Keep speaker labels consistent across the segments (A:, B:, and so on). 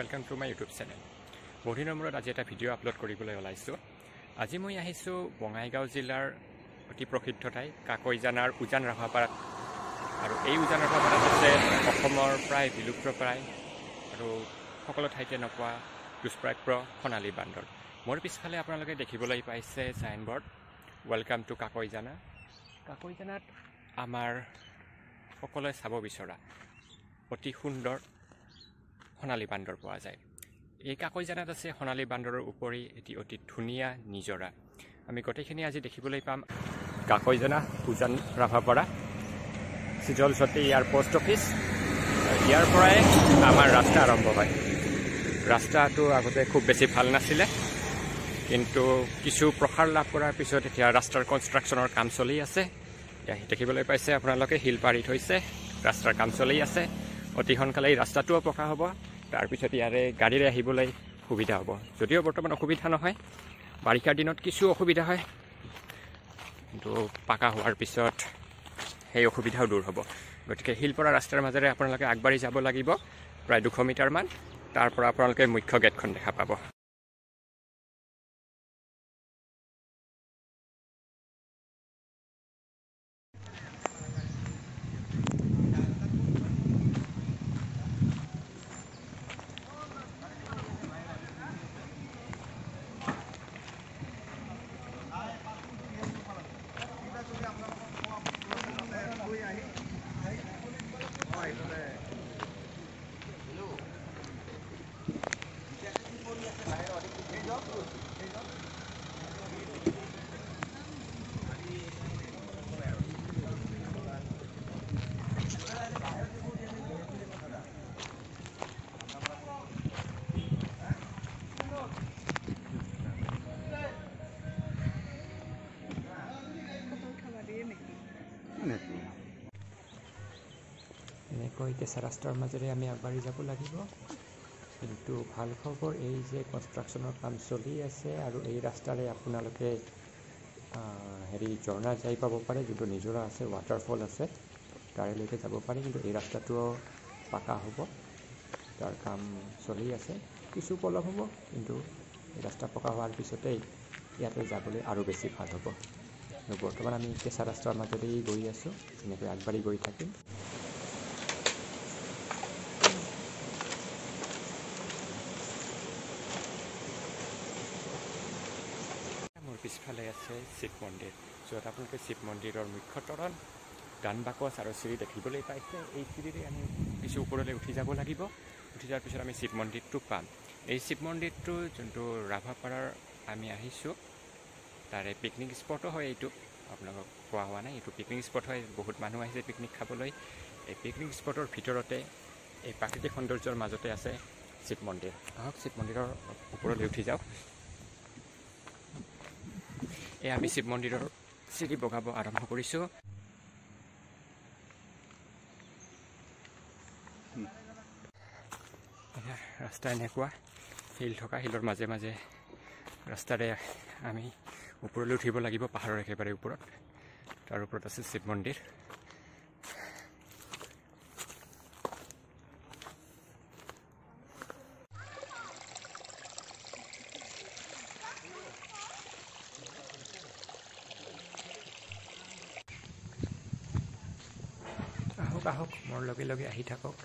A: Welcome to my YouTube channel बहुत दिन मूर्त आज এটা ভিডিও আপলোড কৰিবলৈ ওলাইছো। আজি মই আহিছো বঙাইগাঁও জিলাৰ অতি প্ৰসিদ্ধ ঠাই কাকৈজানাৰ উজান ৰাভাপাৰাত আৰু এই উজান ৰাভাপাৰাত আছে অসমৰ প্ৰায় বিলুপ্তপ্ৰায় আৰু সকলো ঠাইতে নপোৱা দুষ্প্ৰাপ্য সোণালী বান্দৰ। মোৰ পিছফালে আপোনালোকে দেখিবলৈ পাইছে সাইনবোৰ্ড वेलकम टू কাকৈজানা। কাকৈজানাত আমাৰ সকলোৱে চাব বিচৰা অতি সুন্দৰ সোণালী বান্দৰ পোৱা যায়। এই কাকৈজানাত আছে সোণালী বান্দৰৰ উপৰি এটি অতি ধুনীয়া নিজৰা। আমি গোটেইখিনি আজি দেখিবলৈ পাম কাকৈজানা উজান ৰাভাপাৰা চিজল সতী ইয়াৰ পোষ্ট অফিচ। ইয়াৰ পৰাই আমাৰ ৰাস্তা আৰম্ভ হয়। ৰাস্তাটো আগতে খুব বেছি ভাল নাছিলে, কিন্তু কিছু প্ৰসাৰ লাভ কৰাৰ পিছত এতিয়া ৰাস্তাৰ কনষ্ট্ৰাকশ্যনৰ কাম চলি আছে। দেখিবলৈ পাইছে আপোনালোকে শিল পাৰি থৈছে, ৰাস্তাৰ কাম চলি আছে। অতি সোনকালে ৰাস্তাটোও পকা হ'ব, তাৰপিছত ইয়াৰে গাড়ীৰে আহিবলৈ সুবিধা হ'ব। যদিও বৰ্তমান অসুবিধা নহয়, বাৰিষাৰ দিনত কিছু অসুবিধা হয়, কিন্তু পাকা হোৱাৰ পিছত সেই অসুবিধাও দূৰ হ'ব। গতিকে শিলপৰা ৰাস্তাৰ মাজেৰে আপোনালোকে আগবাঢ়ি যাব লাগিব প্ৰায় 200 মিটাৰমান। তাৰ পৰা আপোনালোকে মুখ্য গেটখন দেখা পাব। এনেকৈ কেঁচা ৰাস্তাৰ মাজেৰে আমি আগবাঢ়ি যাব লাগিব। কিন্তু ভাল খবৰ এই যে কনষ্ট্ৰাকশ্যনৰ কাম চলি আছে আৰু এই ৰাস্তাৰে আপোনালোকে ঝৰ্ণা যাই পাব পাৰে, যোনটো নিজৰা আছে, ৱাটাৰফল আছে, তাৰেলৈকে যাব পাৰে। কিন্তু এই ৰাস্তাটোও পাকা হ'ব, তাৰ কাম চলি আছে। কিছু পলম হ'ব, কিন্তু এই ৰাস্তা পকা হোৱাৰ পিছতেই ইয়াতে যাবলৈ আৰু বেছি ভাল হ'ব। বৰ্তমান আমি কেঁচা ৰাস্তাৰ মাজেৰেই গৈ আছোঁ, এনেকৈ আগবাঢ়ি গৈ থাকিম। মোৰ পিছফালে আছে শিৱ মন্দিৰ, য'ত আপোনালোকে শিৱ মন্দিৰৰ মুখ্য তৰণ, গান বাকচ আৰু চিৰি দেখিবলৈ পাইছে। এই চিৰিৰে আমি কিছু ওপৰলৈ উঠি যাব লাগিব। উঠি যোৱাৰ পিছত আমি শিৱ মন্দিৰটো পাম। এই শিৱ মন্দিৰটো যোনটো ৰাভাপাৰাৰ আমি আহিছোঁ, তাৰে পিকনিক স্পটো হয়। এইটো আপোনালোকক কোৱা হোৱা নাই, এইটো পিকনিক স্পট হয়। বহুত মানুহ আহিছে পিকনিক খাবলৈ। এই পিকনিক স্পটৰ ভিতৰতে এই প্ৰাকৃতিক সৌন্দৰ্যৰ মাজতে আছে শিৱ মন্দিৰ। আহক শিৱ মন্দিৰৰ ওপৰলৈ উঠি যাওঁ। এই আমি শিৱ মন্দিৰৰ চিৰি বগাব আৰম্ভ কৰিছোঁ। ৰাস্তা এনেকুৱা শিল থকা, শিলৰ মাজে মাজে ৰাস্তাৰে আমি ওপৰলৈ উঠিব লাগিব, পাহাৰৰ একেবাৰে ওপৰত। তাৰ ওপৰত আছে শিৱ মন্দিৰ। আহক আহক, মোৰ লগে লগে আহি থাকক।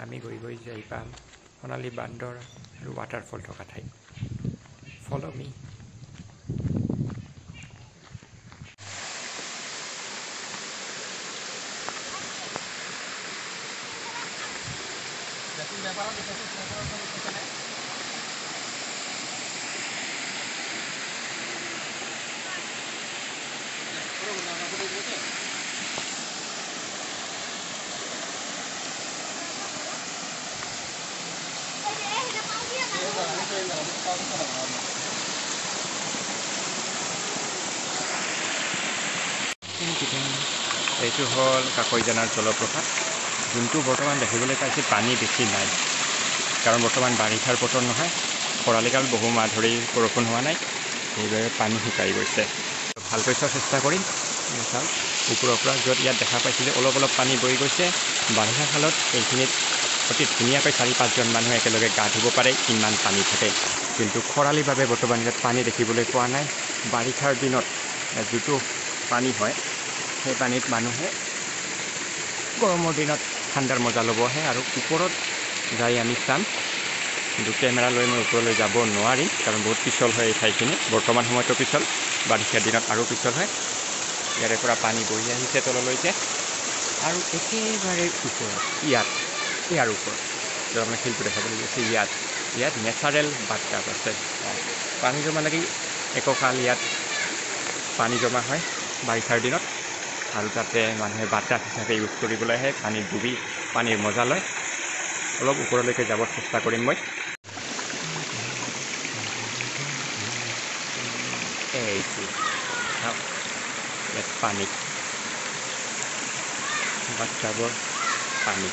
A: আমি গৈ গৈ যাই পাম সোণালী বান্দৰ আৰু ৱাটাৰফল থকা ঠাই। ফল' মি। এইটো হ'ল কাকৈজানাৰ জলপ্ৰপাত, যোনটো বৰ্তমান দেখিবলৈ পাইছে পানী বেছি নাই, কাৰণ বৰ্তমান বাৰিষাৰ বতৰ নহয়। খৰালিকাল বহু মাহ ধৰি বৰষুণ হোৱা নাই, সেইবাবে পানী শুকাই গৈছে। ভালকৈ চোৱাৰ চেষ্টা কৰিম। ওপৰৰ পৰা য'ত ইয়াত দেখা পাইছিলে অলপ অলপ পানী বৈ গৈছে। বাৰিষা কালত এইখিনিত অতি ধুনীয়াকৈ 4-5জন মানুহে একেলগে গা ধুব পাৰে, ইমান পানী থাকে। কিন্তু খৰালিৰ বাবে বৰ্তমান ইয়াত পানী দেখিবলৈ পোৱা নাই। বাৰিষাৰ দিনত যিটো পানী হয়, সেই পানীত মানুহে গৰমৰ দিনত ঠাণ্ডাৰ মজা ল'ব আহে। আৰু ওপৰত যাই আমি চাম, কিন্তু কেমেৰা লৈ মই ওপৰলৈ যাব নোৱাৰিম, কাৰণ বহুত পিছল হয় এই ঠাইখিনি। বৰ্তমান সময়তো পিছল, বাৰিষাৰ দিনত আৰু পিছল হয়। ইয়াৰে পৰা পানী বহি আহিছে তললৈকে, আৰু একেবাৰে ওপৰত ইয়াৰ ওপৰত য'ত আপোনাৰ শিলটো দেখাবলৈ গৈছে, ইয়াত নেচাৰেল বাথটাব আছে। পানী জমা লাগি একঁকাল ইয়াত পানী জমা হয় বাৰিষাৰ দিনত, আৰু তাতে মানুহে বাথটাব হিচাপে ইউজ কৰিবলৈ আহে, পানীত ডুবি পানীৰ মজা লয়। অলপ ওপৰলৈকে যাব চেষ্টা কৰিম মই। এইটো ইয়াত পানী, বাথটাবৰ পানী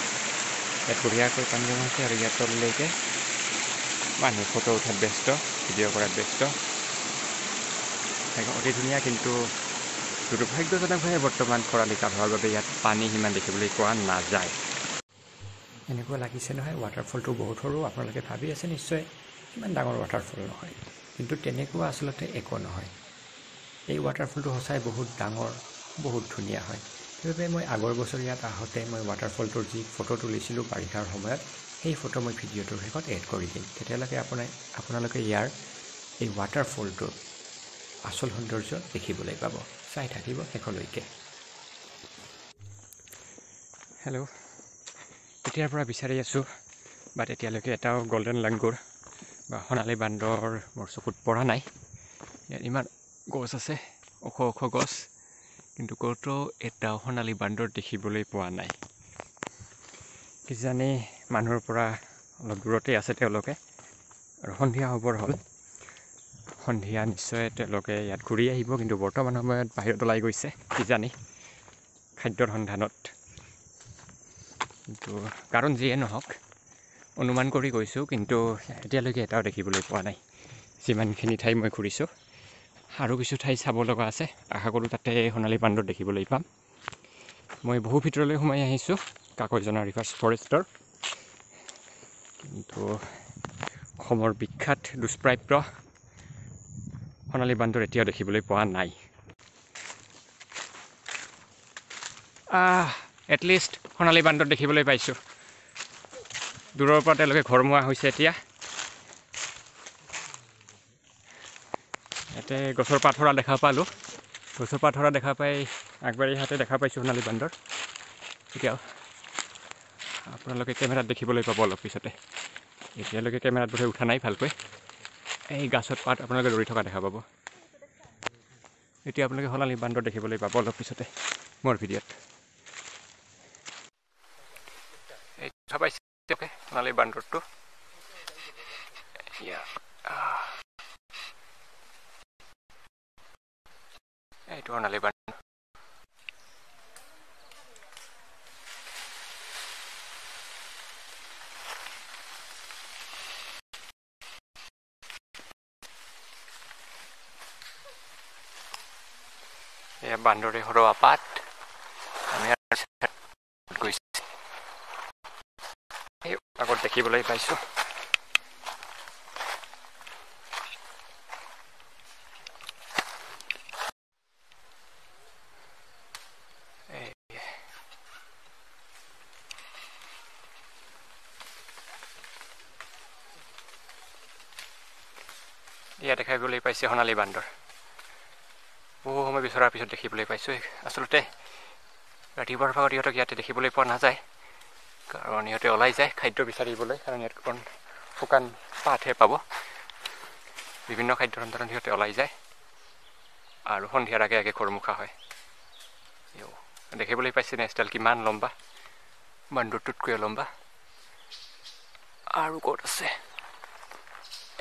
A: ইয়াত বঢ়িয়াকৈ পানী জমা আছে। আৰু ইয়াত তললৈকে মানুহ ফটো উঠাত ব্যস্ত, ভিডিঅ' কৰাত ব্যস্ত। অতি ধুনীয়া, কিন্তু দুৰ্ভাগ্যজনকভাৱে বৰ্তমান খৰালি কাল হোৱাৰ বাবে ইয়াত পানী সিমান দেখিবলৈ পোৱা নাযায়। এনেকুৱা লাগিছে নহয় ৱাটাৰফলটো বহুত সৰু। আপোনালোকে ভাবি আছে নিশ্চয় ইমান ডাঙৰ ৱাটাৰফল নহয়, কিন্তু তেনেকুৱা আচলতে একো নহয়। এই ৱাটাৰফলটো সঁচাই বহুত ডাঙৰ, বহুত ধুনীয়া হয়। সেইবাবে মই আগৰ বছৰ ইয়াত আহোঁতে মই ৱাটাৰফলটোৰ যি ফটো তুলিছিলোঁ বাৰিষাৰ সময়ত, সেই ফটো মই ভিডিঅ'টোৰ শেষত এড কৰি দিম। তেতিয়ালৈকে আপোনালোকে ইয়াৰ এই ৱাটাৰফলটোৰ আচল সৌন্দৰ্য দেখিবলৈ পাব। চাই থাকিব শেষলৈকে। হেল্ল', এতিয়াৰ পৰা বিচাৰি আছোঁ, বাট এতিয়ালৈকে এটাও গল্ডেন লাংগুৰ বা সোণালী বান্দৰ মোৰ চকুত পৰা নাই। ইয়াত ইমান গছ আছে, ওখ ওখ গছ, কিন্তু ক'তো এটাও সোণালী বান্দৰ দেখিবলৈ পোৱা নাই। কিজানি মানুহৰ পৰা অলপ দূৰতেই আছে তেওঁলোকে। আৰু সন্ধিয়া হ'বৰ হ'ল, সন্ধিয়া নিশ্চয় তেওঁলোকে ইয়াত ঘূৰি আহিব, কিন্তু বৰ্তমান সময়ত বাহিৰত ওলাই গৈছে কিজানি খাদ্যৰ সন্ধানত। কিন্তু কাৰণ যিয়ে নহওক, অনুমান কৰি গৈছোঁ, কিন্তু এতিয়ালৈকে এটাও দেখিবলৈ পোৱা নাই। যিমানখিনি ঠাই মই ঘূৰিছোঁ, আৰু কিছু ঠাই চাব লগা আছে। আশা কৰোঁ তাতে সোণালী বান্দৰ দেখিবলৈ পাম। মই বহু ভিতৰলৈ সোমাই আহিছোঁ কাকৈজনা ৰিভাৰ্ছ ফৰেষ্টৰ, কিন্তু অসমৰ বিখ্যাত দুষ্প্ৰাপ্য সোণালী বান্দৰ এতিয়াও দেখিবলৈ পোৱা নাই। এটলিষ্ট সোণালী বান্দৰ দেখিবলৈ পাইছোঁ। দূৰৰ পৰা তেওঁলোকে ঘৰমুৱা হৈছে এতিয়া। ইয়াতে গছৰ পাত সৰা দেখা পালোঁ। গছৰ পাত সৰা দেখা পাই আগবাঢ়ি আহোঁতে দেখা পাইছোঁ সোণালী বান্দৰ। এতিয়াও আপোনালোকে কেমেৰাত দেখিবলৈ পাব অলপ পিছতে। এতিয়ালৈকে কেমেৰাত বোধহয় উঠা নাই ভালকৈ। এই গাছত পাত আপোনালোকে লৰি থকা দেখা পাব। এতিয়া আপোনালোকে সোণালী বান্দৰ দেখিবলৈ পাব অলপ পিছতে মোৰ ভিডিঅ'ত। এই দেখা পাইছে সোণালী বান্দৰটো। এইটো সোণালী বান্দৰ। এয়া বান্দৰে সৰোৱা পাত। আমি গৈছোঁ, এই আগত দেখিবলৈ পাইছোঁ। এয়া দেখিবলৈ পাইছে সোণালী বান্দৰ। বহু সময় বিচৰাৰ পিছত দেখিবলৈ পাইছোঁ। আচলতে ৰাতিপুৱাৰ ভাগত ইহঁতক ইয়াতে দেখিবলৈ পোৱা নাযায়, কাৰণ ইহঁতে ওলাই যায় খাদ্য বিচাৰিবলৈ, কাৰণ ইয়াত অকণ শুকান পাতহে পাব। বিভিন্ন খাদ্যৰ সন্ধানত সিহঁতে ওলাই যায়, আৰু সন্ধিয়াৰ আগে আগে ঘৰমুখা হয়। দেখিবলৈ পাইছে নেচডাল কিমান লম্বা, বান্দৰটোতকৈও লম্বা। আৰু ক'ত আছে?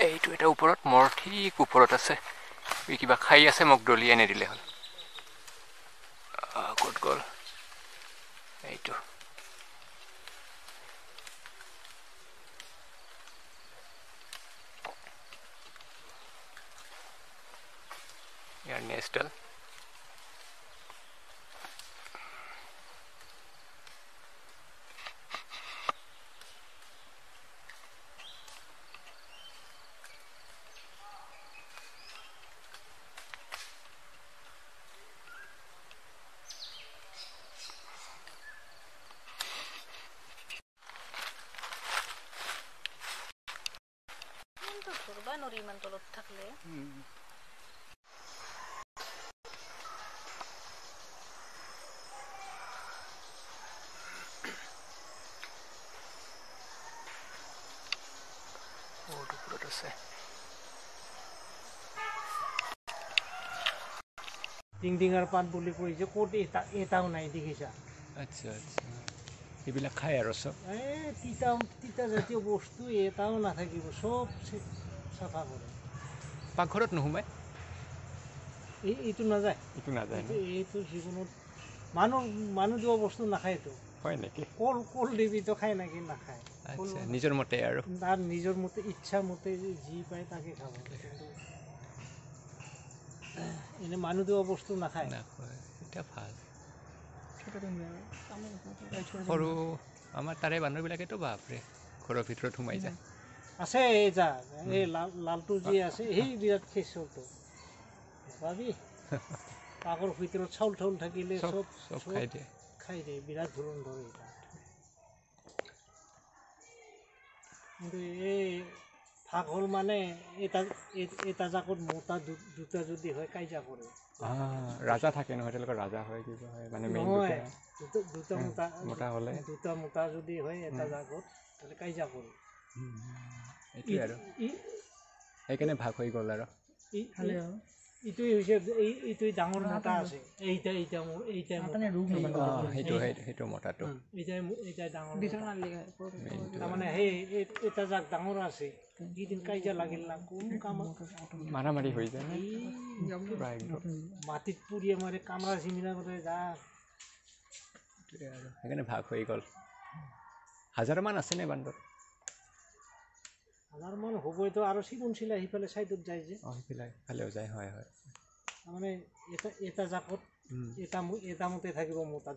A: এইটো এটা ওপৰত, মোৰ ঠিক ওপৰত আছে। ই কিবা খাই আছে, মোক দলিয়াই নিদিলে হ'ল। ক'ত গ'ল? এইটো ইয়াৰ নেচডাল।
B: ধৰবা নৰি ইমান তলত থাকলে
A: বহুত ওপৰত আছে
C: টিংটিঙাৰ পাত বুলি কৈছে ক'ত এটাও নাই দেখিছা
A: আচ্ছা আচ্ছা এইবিলাক খায় আৰু চব
C: তিতা জাতীয় বস্তু এটাও নাথাকিব চব চাফা কৰে
A: পাকঘৰত নোসোমায়
C: এইটো নাযায় এইটো জীৱনত মানুহ দিয়া বস্তু নাখায়তো
A: হয় নেকি
C: কল দিবিতো খায় নেকি নাখায়
A: নিজৰ মতে আৰু
C: তাৰ নিজৰ মতে ইচ্ছা মতে যি পায় তাকে খাব কিন্তু এনে মানুহ দিয়া বস্তু নাখায়
A: এটা ভাল সৰু আমাৰ তাৰে মানুহবিলাকেতো বাপৰে ঘৰৰ ভিতৰত সোমাই যায়
C: আছে এই যা এই লালটো যি আছে সেই বিৰাট খেচৰটো ভাবি পাকৰ ভিতৰত চাউল থাকিলে চব খাই দিয়ে বিৰাট ধুৰন্ধৰ এটা কিন্তু এই ভাগ হ'ল মানে এটা জাকত মোটা দুটা যদি হয় কাইজা কৰে
A: ৰাজা থাকে নহয় তেওঁলোকৰ ৰাজা হয় কিবা হয় মানে
C: নহয় দুটা
A: মোটা হ'লে
C: দুটা মোটা যদি হয় এটা জাকত তাহলে কাইজা কৰে
A: এইটোৱে আৰু সেইকাৰণে ভাগ হৈ গ'ল আৰু
C: ইটোৱে হৈছে এইটোৱে ডাঙৰ মোটা আছে
A: সেইটো মোটাটো
C: এইটাই ডাঙৰ তাৰমানে সেই এটা জাক ডাঙৰ আছে যিদিন কাইজা লাগিল না কোন কামত
A: মাৰামাৰি হৈ যায়
C: মাটিত পুৰিয়ে মাৰে কামৰা চিমিৰা কৰে যা
A: আৰু সেইকাৰণে ভাগ হৈ গ'ল হাজাৰমান আছেনে বান্দৰ
C: হাজাৰমান হ'বইতো আৰু চিকুণ চিলাই সিফালে চাইডত যায় যে
A: সিফালে ফালেও যায় হয়
C: তাৰমানে এটা জাকত এটা মতে থাকিব মোটা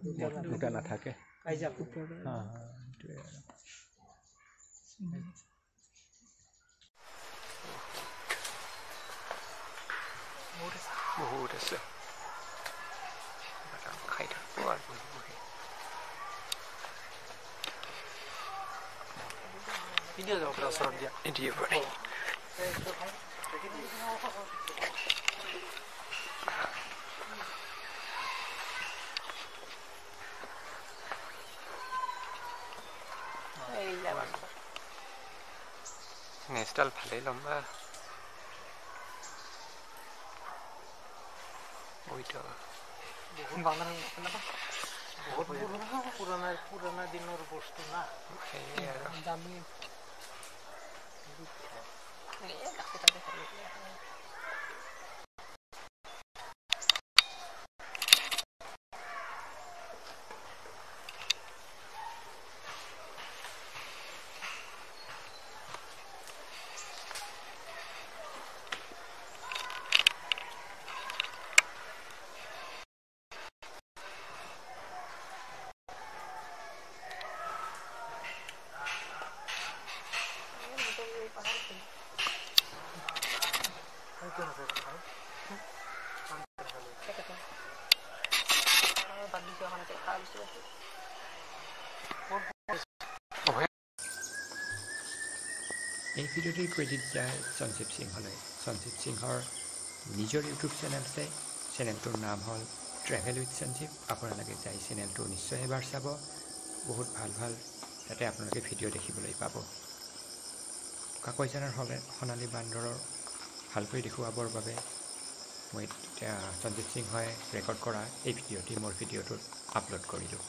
C: দুটা
A: নাথাকে
C: কাইজা
A: বহুত আছে খাই থাকোঁ আৰু নিদিয়ে পাৰি নেক্সটডাল ভালেই লম্বা
C: পুৰণা দিনৰ বস্তু না দামী
A: এই ভিডিঅ'টিৰ ক্ৰেডিট যায় সঞ্জীৱ সিংহলৈ সঞ্জীৱ সিংহৰ নিজৰ ইউটিউব চেনেল আছে চেনেলটোৰ নাম হ'ল ট্ৰেভেল উইথ সঞ্জীৱ আপোনালোকে যাই চেনেলটো নিশ্চয় এবাৰ চাব বহুত ভাল তাতে আপোনালোকে ভিডিঅ' দেখিবলৈ পাব কাকৈজানাৰ সোণালী বান্দৰৰ ভালকৈ দেখুৱাবৰ বাবে মই সঞ্জীৱ সিংহই ৰেকৰ্ড কৰা এই ভিডিঅ'টি মোৰ ভিডিঅ'টোত আপলোড কৰিলোঁ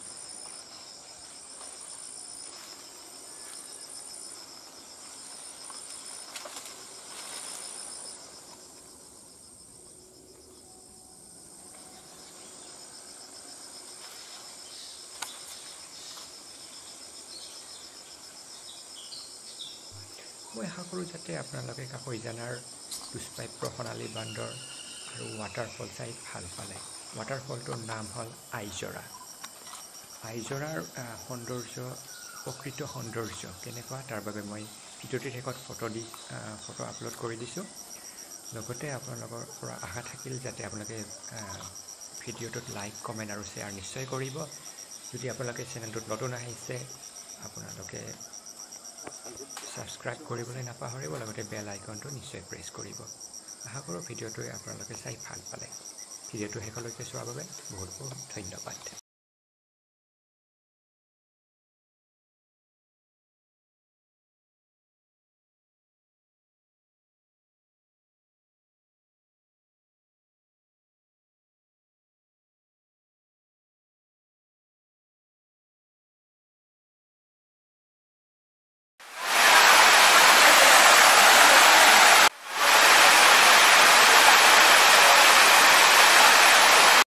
A: মই আশা কৰোঁ যাতে আপোনালোকে কাকৈজানাৰ দুষ্প্ৰাপ্য সোণালী বান্দৰ আৰু ৱাটাৰফল চাই ভাল পালে ৱাটাৰফলটোৰ নাম হ'ল আইজৰাৰ সৌন্দৰ্য প্ৰকৃত সৌন্দৰ্য কেনেকুৱা তাৰ বাবে মই ভিডিঅ'টিৰ শেষত ফটো আপলোড কৰি দিছোঁ লগতে আপোনালোকৰ পৰা আশা থাকিল যাতে আপোনালোকে ভিডিঅ'টোত লাইক কমেণ্ট আৰু শ্বেয়াৰ নিশ্চয় কৰিব যদি আপোনালোকে চেনেলটোত নতুন আহিছে আপোনালোকে ছাবস্ক্ৰাইব কৰিবলৈ নাপাহৰিব, লগতে বেল আইকনটো নিশ্চয় প্ৰেছ কৰিব। আশা কৰোঁ ভিডিঅ'টোৱে আপোনালোকে চাই ভাল পালে। ভিডিঅ'টো শেষলৈকে চোৱাৰ বাবে বহুত বহুত ধন্যবাদ।